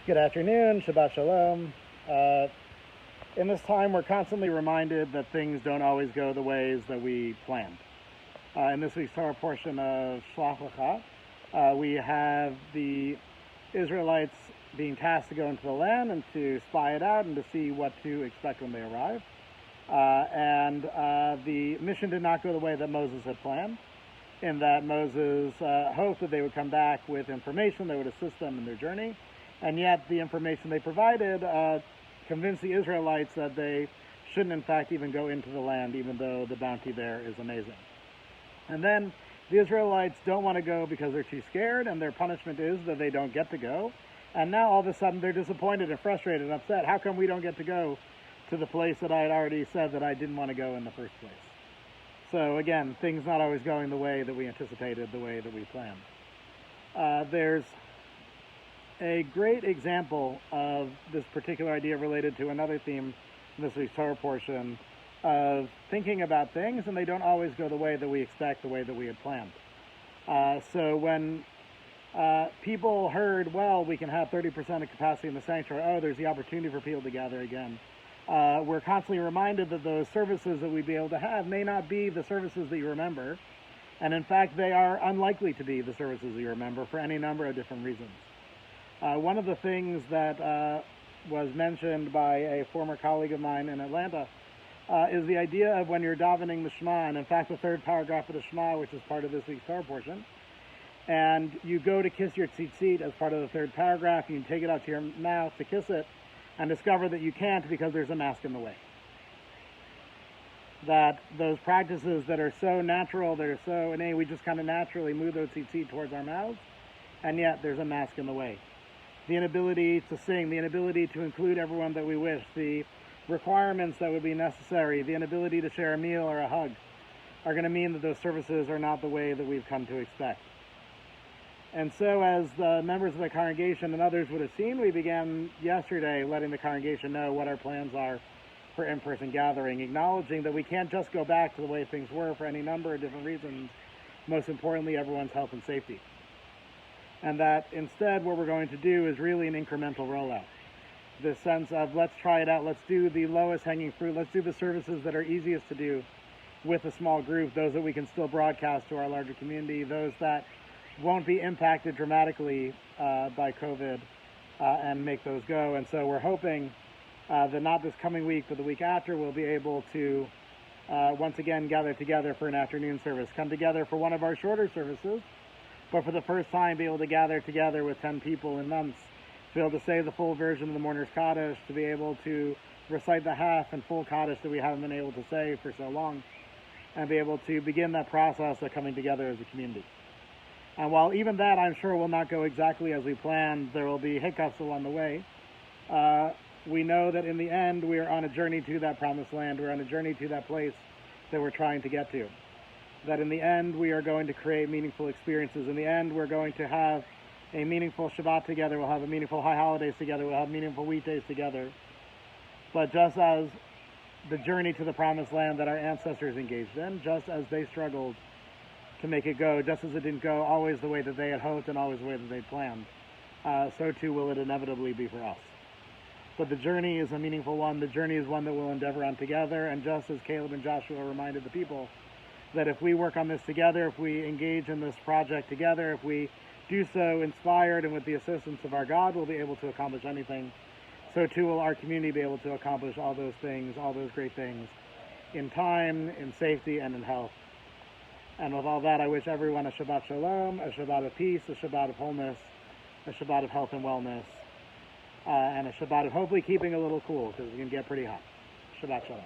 Good afternoon, Shabbat Shalom. In this time, we're constantly reminded that things don't always go the ways that we planned. In this week's Torah portion of Shlach Lecha, we have the Israelites being tasked to go into the land and to spy it out and to see what to expect when they arrive. The mission did not go the way that Moses had planned, in that Moses hoped that they would come back with information that would assist them in their journey. And yet the information they provided convinced the Israelites that they shouldn't in fact even go into the land, even though the bounty there is amazing. And then the Israelites don't want to go because they're too scared, and their punishment is that they don't get to go. And now all of a sudden they're disappointed and frustrated and upset. How come we don't get to go to the place that I had already said that I didn't want to go in the first place? So again, things not always going the way that we anticipated, the way that we planned. There's a great example of this particular idea related to another theme in this week's Torah portion of thinking about things, and they don't always go the way that we expect, the way that we had planned. So when people heard, well, we can have 30% of capacity in the sanctuary, there's the opportunity for people to gather again. We're constantly reminded that those services that we'd be able to have may not be the services that you remember, and in fact they are unlikely to be the services that you remember for any number of different reasons. One of the things that was mentioned by a former colleague of mine in Atlanta is the idea of when you're davening the Shema, and in fact the third paragraph of the Shema, which is part of this week's Torah portion, and you go to kiss your tzitzit as part of the third paragraph, you can take it out to your mouth to kiss it, and discover that you can't because there's a mask in the way. That those practices that are so natural, that are so innate, we just kind of naturally move those tzitzit towards our mouths, and yet there's a mask in the way. The inability to sing, the inability to include everyone that we wish, the requirements that would be necessary, the inability to share a meal or a hug are going to mean that those services are not the way that we've come to expect. And so as the members of the congregation and others would have seen, we began yesterday letting the congregation know what our plans are for in-person gathering, acknowledging that we can't just go back to the way things were for any number of different reasons, most importantly everyone's health and safety. And that instead what we're going to do is really an incremental rollout. This sense of let's try it out, let's do the lowest hanging fruit, let's do the services that are easiest to do with a small group, those that we can still broadcast to our larger community, those that won't be impacted dramatically by COVID, and make those go. And so we're hoping that not this coming week, but the week after, we'll be able to once again gather together for an afternoon service, come together for one of our shorter services, but for the first time be able to gather together with 10 people in months, to be able to say the full version of the Mourner's Kaddish, to be able to recite the half and full Kaddish that we haven't been able to say for so long, and be able to begin that process of coming together as a community. And while even that, I'm sure, will not go exactly as we planned, there will be hiccups along the way. We know that in the end, we are on a journey to that promised land. We're on a journey to that place that we're trying to get to. That in the end, we are going to create meaningful experiences. In the end, we're going to have a meaningful Shabbat together. We'll have a meaningful high holidays together. We'll have meaningful weekdays together. But just as the journey to the promised land that our ancestors engaged in, just as they struggled to make it go, just as it didn't go always the way that they had hoped and always the way that they planned, so too will it inevitably be for us. But the journey is a meaningful one. The journey is one that we'll endeavor on together. And just as Caleb and Joshua reminded the people, that if we work on this together, if we engage in this project together, if we do so inspired and with the assistance of our God, we'll be able to accomplish anything. So too will our community be able to accomplish all those things, all those great things, in time, in safety, and in health. And with all that, I wish everyone a Shabbat Shalom, a Shabbat of peace, a Shabbat of wholeness, a Shabbat of health and wellness, and a Shabbat of hopefully keeping a little cool, because it can get pretty hot. Shabbat Shalom.